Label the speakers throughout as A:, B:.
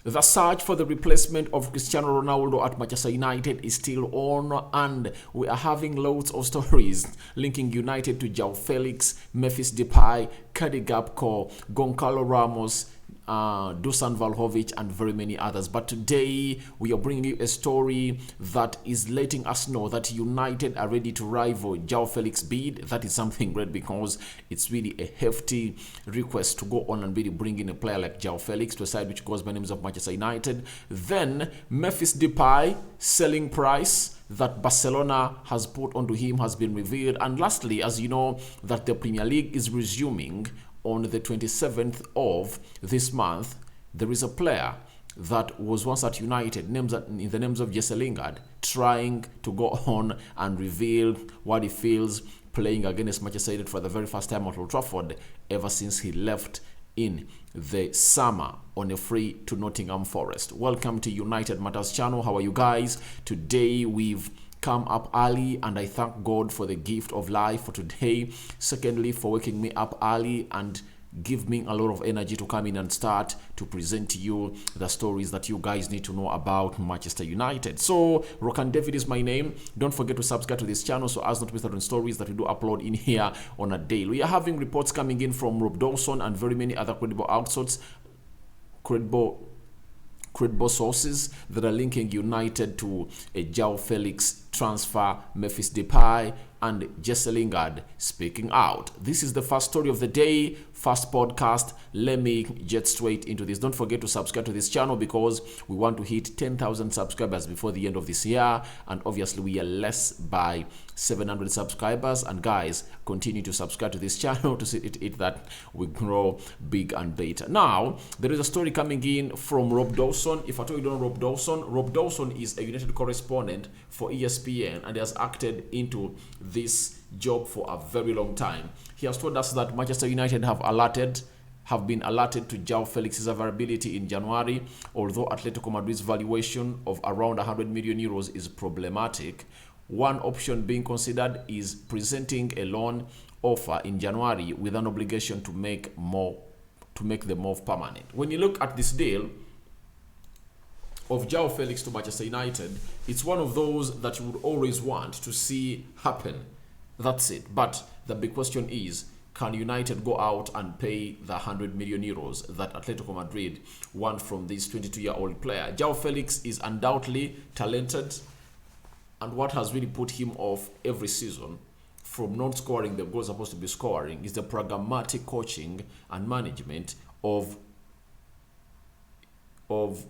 A: The search for the replacement of Cristiano Ronaldo at Manchester United is still on, and we are having loads of stories linking United to Joao Felix, Memphis Depay, Kadi Gakpo, Goncalo Ramos, Dusan Vlahovic, and very many others. But today we are bringing you a story that is letting us know that United are ready to rival Joao Felix bid. That is something great because it's really a hefty request to go on and really bring in a player like Joao Felix to a side which goes by names of Manchester United. Then Memphis Depay selling price that Barcelona has put onto him has been revealed. And lastly, as you know, that the Premier League is resuming on the 27th of this month. There is a player that was once at United, in the names of Jesse Lingard, trying to go on and reveal what he feels playing against Manchester United for the very first time at Old Trafford ever since he left in the summer on a free to Nottingham Forest. Welcome to United Matters channel. How are you guys? Today we've come up early and I thank God for the gift of life for today. Secondly, for waking me up early and give me a lot of energy to come in and start to present to you the stories that you guys need to know about Manchester United. So Rokan David is my name. Don't forget to subscribe to this channel so as not to miss out on stories that we do upload in here on a daily. We are having reports coming in from Rob Dawson and very many other credible outlets, credible sources that are linking United to a Joao Felix transfer, Memphis Depay, and Jesse Lingard speaking out. This is the first story of the day, first podcast. Let me get straight into this. Don't forget to subscribe to this channel because we want to hit 10,000 subscribers before the end of this year, and obviously we are less by 700 subscribers. And guys, continue to subscribe to this channel to see it that we grow big and better. Now there is a story coming in from Rob Dawson. If I told you don't know Rob Dawson is a United correspondent for ESPN and has acted into this job for a very long time. He has told us that Manchester United have been alerted to Joao Felix's availability in January, although Atletico Madrid's valuation of around 100 million euros is problematic. One option being considered is presenting a loan offer in January with an obligation to make the move permanent. When you look at this deal of Joao Felix to Manchester United, it's one of those that you would always want to see happen. That's it. But the big question is, can United go out and pay the 100 million euros that Atletico Madrid want from this 22-year-old player? Joao Felix is undoubtedly talented, and what has really put him off every season from not scoring the goals supposed to be scoring is the pragmatic coaching and management of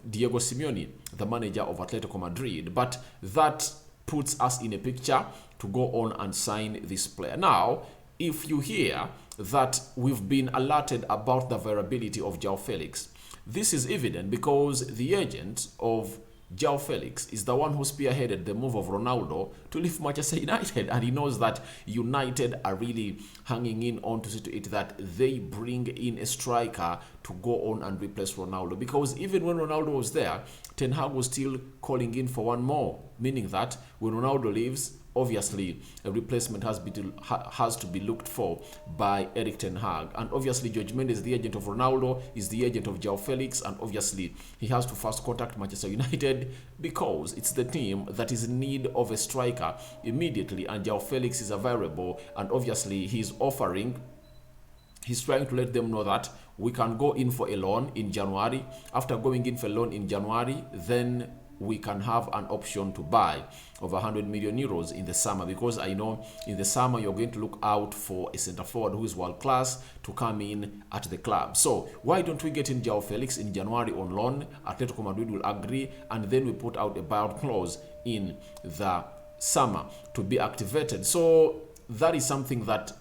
A: Diego Simeone, the manager of Atletico Madrid. But that puts us in a picture to go on and sign this player. Now, if you hear that we've been alerted about the variability of Joao Felix, this is evident because the agent of Joao Felix is the one who spearheaded the move of Ronaldo to leave Manchester United, and he knows that United are really hanging in on to see to it that they bring in a striker to go on and replace Ronaldo, because even when Ronaldo was there, Ten Hag was still calling in for one more, meaning that when Ronaldo leaves, obviously a replacement has to be looked for by Eric Ten Hag. And obviously George Mendes, the agent of Ronaldo, is the agent of Joao Felix, and obviously he has to first contact Manchester United because it's the team that is in need of a striker immediately, and Joao Felix is available, and obviously he's trying to let them know that we can go in for a loan in January. After going in for a loan in January, then we can have an option to buy of 100 million euros in the summer, because I know in the summer you're going to look out for a center forward who is world class to come in at the club. So why don't we get in Joao Felix in January on loan? Atletico Madrid will agree, and then we put out a buyout clause in the summer to be activated. So that is something that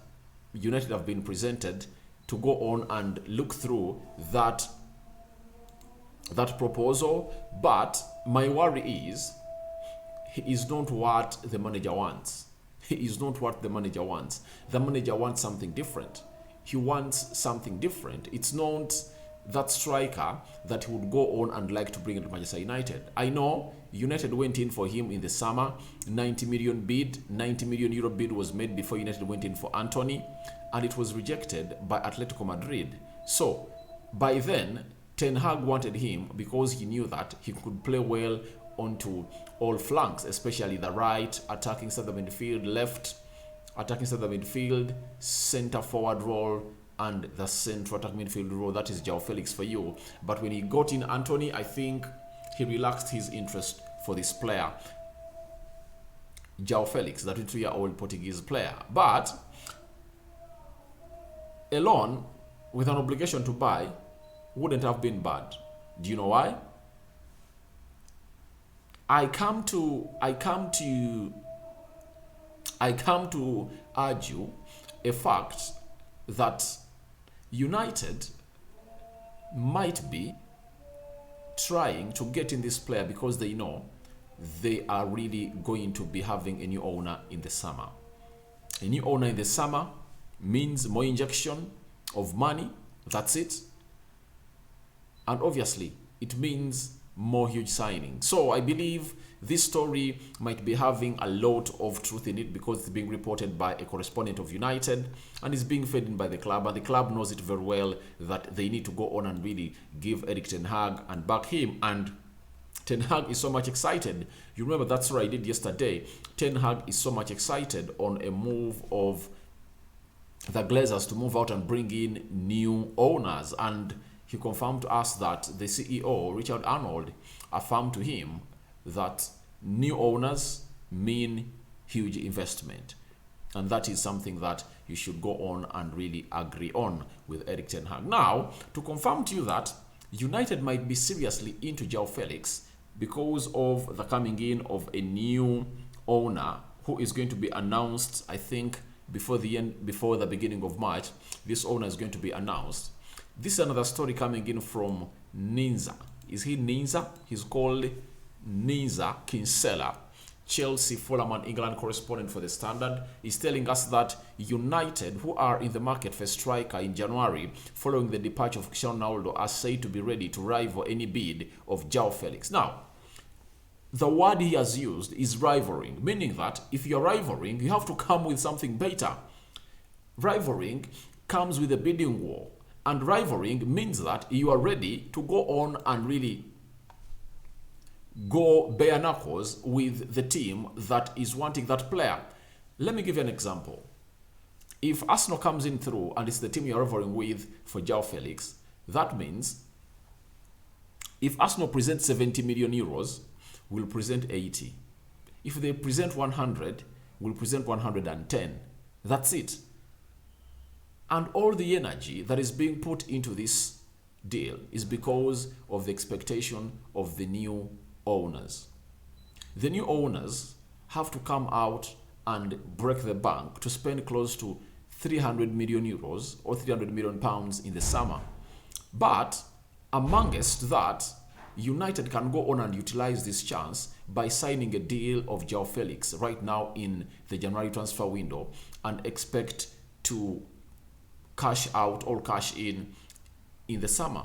A: United have been presented to go on and look through that proposal. But my worry is he is not what the manager wants. He is not what the manager wants. The manager wants something different. He wants something different. It's not that striker that he would go on and like to bring into Manchester United. I know United went in for him in the summer. 90 million euro bid was made before United went in for Anthony, and it was rejected by Atletico Madrid. So by then Ten Hag wanted him because he knew that he could play well onto all flanks, especially the right, attacking center midfield, left, attacking center midfield, center forward role, and the central attack midfield role. That is Joao Felix for you. But when he got in Anthony, I think he relaxed his interest for this player, Joao Felix, the 22-year-old Portuguese player. But a loan with an obligation to buy wouldn't have been bad. Do you know why? I come to argue a fact that United might be trying to get in this player because they know they are really going to be having a new owner in the summer. A new owner in the summer means more injection of money. That's it. And obviously, it means more huge signing. So I believe this story might be having a lot of truth in it because it's being reported by a correspondent of United and is being fed in by the club, and the club knows it very well that they need to go on and really give Erik Ten Hag and back him. And Ten Hag is so much excited. You remember that's what I did yesterday. Ten Hag is so much excited on a move of the Glazers to move out and bring in new owners, and he confirmed to us that the CEO, Richard Arnold, affirmed to him that new owners mean huge investment. And that is something that you should go on and really agree on with Erik Ten Hag. Now, to confirm to you that United might be seriously into Joao Felix because of the coming in of a new owner who is going to be announced, I think, before the beginning of March. This owner is going to be announced. This is another story coming in from Ninza. Is he Ninza? He's called Ninza Kinsella, Chelsea, Fulham and England correspondent for the Standard, is telling us that United, who are in the market for a striker in January following the departure of Cristiano Ronaldo, are said to be ready to rival any bid of Joao Felix. Now, the word he has used is rivaling, meaning that if you're rivaling, you have to come with something better. Rivaling comes with a bidding war. And rivaling means that you are ready to go on and really go bare knuckles with the team that is wanting that player. Let me give you an example. If Arsenal comes in through and it's the team you're rivaling with for Joao Felix, that means if Arsenal presents 70 million euros, we'll present 80. If they present 100, we'll present 110. That's it. And all the energy that is being put into this deal is because of the expectation of the new owners. The new owners have to come out and break the bank to spend close to 300 million euros or 300 million pounds in the summer. But amongst that, United can go on and utilize this chance by signing a deal of Joao Felix right now in the January transfer window and expect to cash out or cash in the summer.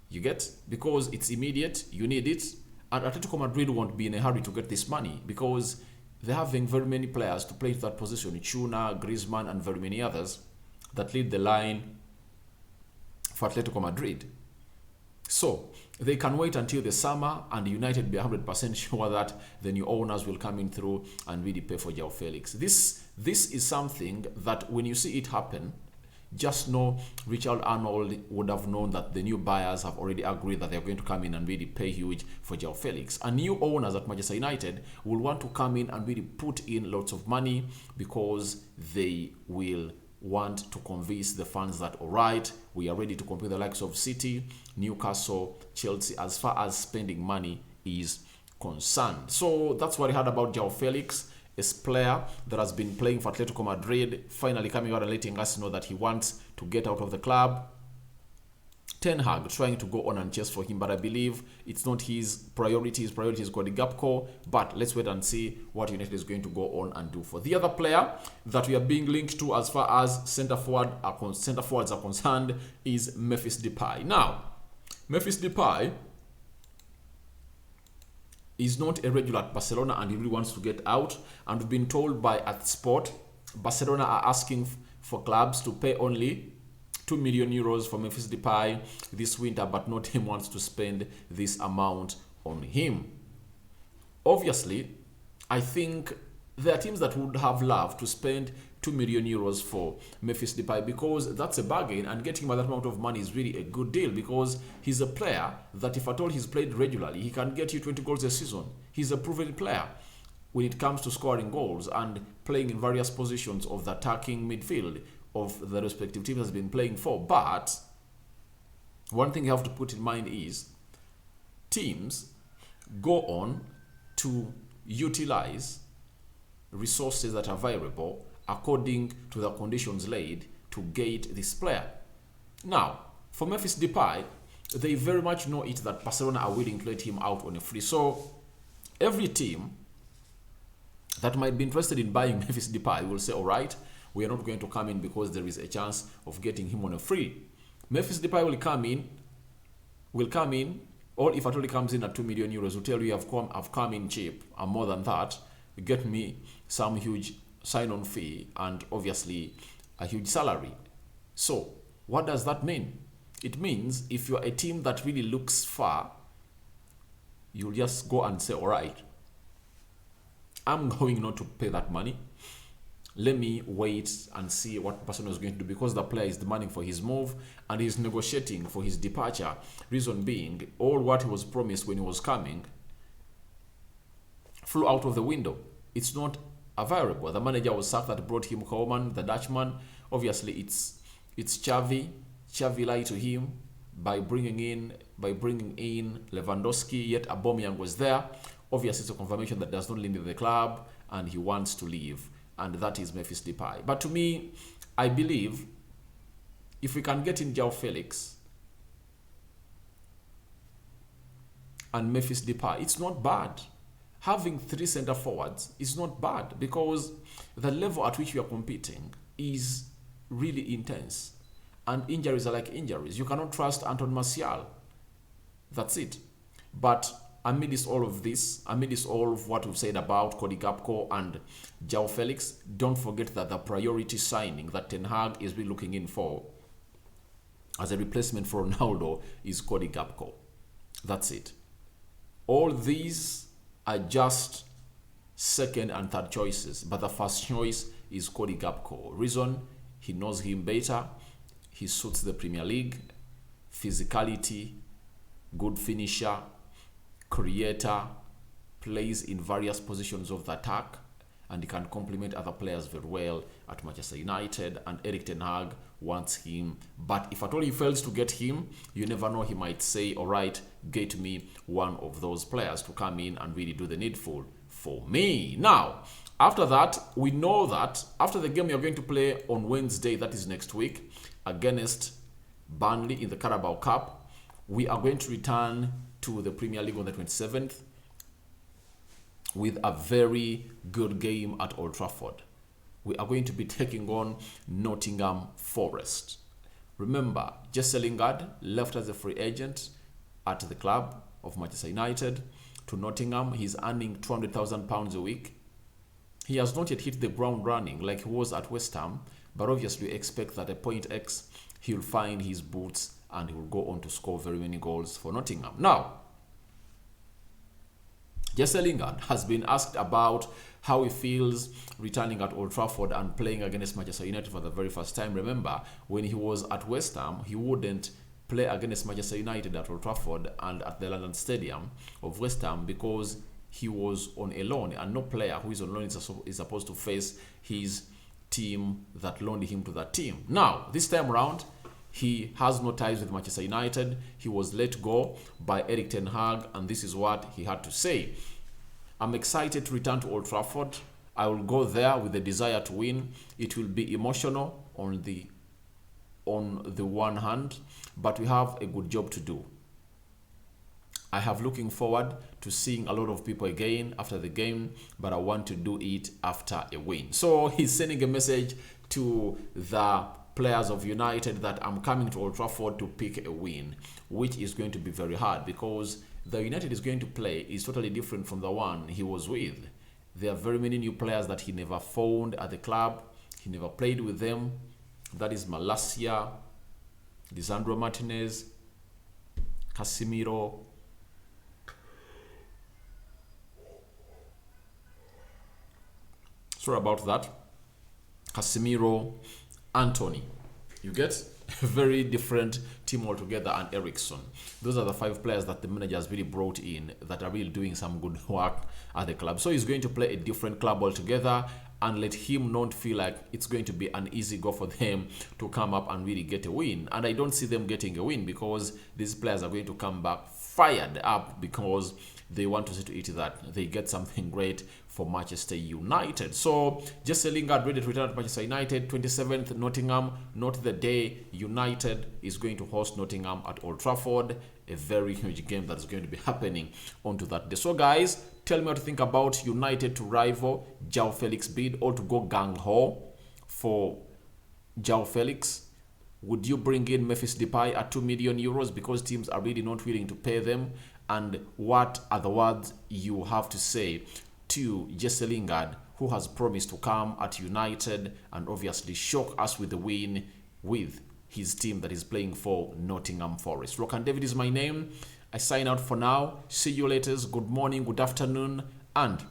A: You get? Because it's immediate, you need it, and Atletico Madrid won't be in a hurry to get this money because they're having very many players to play that position, Chuna, Griezmann, and very many others that lead the line for Atletico Madrid. So they can wait until the summer and United be 100% sure that the new owners will come in through and really pay for Joao Felix. This is something that when you see it happen, just know Richard Arnold would have known that the new buyers have already agreed that they're going to come in and really pay huge for Joao Felix. And new owners at Manchester United will want to come in and really put in lots of money because they will want to convince the fans that, all right, we are ready to compete with the likes of City, Newcastle, Chelsea, as far as spending money is concerned. So that's what I heard about Joao Felix, a player that has been playing for Atletico Madrid, finally coming out and letting us know that he wants to get out of the club. Ten Hag trying to go on and chase for him, but I believe it's not his priority. His priority is Cody Gakpo, but let's wait and see what United is going to go on and do. For the other player that we are being linked to as far as centre forwards are concerned is Memphis Depay. Now, Memphis Depay is not a regular at Barcelona and he really wants to get out, and we've been told by Sport Barcelona are asking for clubs to pay only 2 million euros for Memphis Depay this winter, but no team wants to spend this amount on him. Obviously, I think there are teams that would have loved to spend 2 million euros for Memphis Depay because that's a bargain, and getting him at that amount of money is really a good deal because he's a player that if at all he's played regularly, he can get you 20 goals a season. He's a proven player when it comes to scoring goals and playing in various positions of the attacking midfield of the respective team has been playing for. But one thing you have to put in mind is teams go on to utilize resources that are available according to the conditions laid to get this player. Now, for Memphis Depay, they very much know it that Barcelona are willing to let him out on a free. So every team that might be interested in buying Memphis Depay will say, all right, we are not going to come in because there is a chance of getting him on a free. Memphis Depay will come in, or if at all he comes in at 2 million euros, will tell you I've come in cheap, and more than that, get me some huge sign-on fee and obviously a huge salary. So what does that mean? It means if you're a team that really looks far, you'll just go and say, all right, I'm going not to pay that money. Let me wait and see what Barcelona is going to do because the player is demanding for his move and he's negotiating for his departure. Reason being, all what he was promised when he was coming flew out of the window. It's not available. The manager was sacked that brought him Koeman, the Dutchman. Obviously, it's Xavi. Xavi lied to him by bringing in Lewandowski. Yet Aubameyang was there. Obviously, it's a confirmation that does not leave the club and he wants to leave, and that is Memphis Depay. But to me, I believe if we can get in Joao Felix and Memphis Depay, it's not bad. Having 3 center forwards is not bad because the level at which we are competing is really intense. And injuries are like injuries. You cannot trust Anton Martial. That's it. But amidst all of this, amidst all of what we've said about Cody Gakpo and Joao Felix, don't forget that the priority signing that Ten Hag is really looking in for as a replacement for Ronaldo is Cody Gakpo. That's it. All these are just second and third choices, but the first choice is Cody Gakpo. Reason, he knows him better, he suits the Premier League, physicality, good finisher, creator, plays in various positions of the attack, and he can complement other players very well at Manchester United, and Erik Ten Hag wants him. But if at all he fails to get him, you never know, he might say, all right, get me one of those players to come in and really do the needful for me. Now, after that, we know that after the game you're going to play on Wednesday, that is next week, against Burnley in the Carabao Cup, we are going to return to the Premier League on the 27th with a very good game at Old Trafford. We are going to be taking on Nottingham Forest. Remember, Jesse Lingard left as a free agent at the club of Manchester United to Nottingham. He's earning £200,000 a week. He has not yet hit the ground running like he was at West Ham, but obviously expect that at point X, he'll find his boots and he will go on to score very many goals for Nottingham. Now, Jesse Lingard has been asked about how he feels returning at Old Trafford and playing against Manchester United for the very first time. Remember, when he was at West Ham, he wouldn't play against Manchester United at Old Trafford and at the London Stadium of West Ham because he was on a loan, and no player who is on loan is supposed to face his team that loaned him to that team. Now, this time around, he has no ties with Manchester United. He was let go by Erik Ten Hag, and this is what he had to say. I'm excited to return to Old Trafford. I will go there with the desire to win. It will be emotional on the one hand, but we have a good job to do. I have looking forward to seeing a lot of people again after the game, but I want to do it after a win. So he's sending a message to the players of United that I'm coming to Old Trafford to pick a win, which is going to be very hard because the United is going to play is totally different from the one he was with. There are very many new players that he never found at the club. He never played with them. That is Malacia, Lisandro Martinez, Casemiro, sorry about that, Casemiro, Anthony. You get a very different team altogether, and Ericsson. Those are the 5 players that the manager has really brought in that are really doing some good work at the club. So he's going to play a different club altogether, and let him not feel like it's going to be an easy go for them to come up and really get a win. And I don't see them getting a win because these players are going to come back fired up because they want to see to it that they get something great for Manchester United. So Jesse Lingard ready to return to Manchester United. 27th, Nottingham, not the day United is going to host Nottingham at Old Trafford. A very huge game that's going to be happening onto that day. So guys, tell me what to think about United to rival Joao Felix bid, or to go gung ho for Joao Felix. Would you bring in Memphis Depay at 2 million euros because teams are really not willing to pay them? And what are the words you have to say to Jesse Lingard, who has promised to come at United and obviously shock us with the win with his team that is playing for Nottingham Forest? Rock and David is my name. I sign out for now. See you later. Good morning, good afternoon, and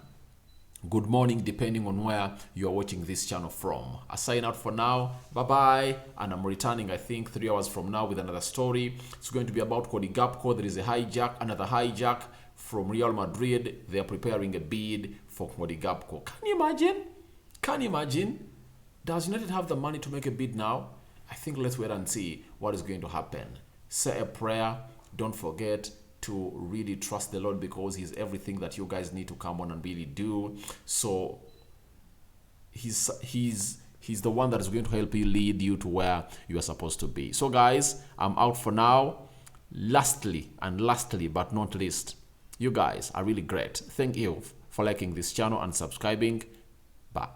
A: good morning depending on where you are watching this channel from. I sign out for now. Bye-bye. And I'm returning, I think, 3 hours from now with another story. It's going to be about Cody Gakpo. There is a hijack, another hijack from Real Madrid. They are preparing a bid for Cody Gakpo. Can you imagine? Can you imagine? Does United have the money to make a bid now? I think let's wait and see what is going to happen. Say a prayer. Don't forget to really trust the Lord, because he's everything that you guys need to come on and really do. So he's the one that is going to help you, lead you to where you are supposed to be. So guys, I'm out for now. Lastly but not least, you guys are really great. Thank you for liking this channel and subscribing. Bye.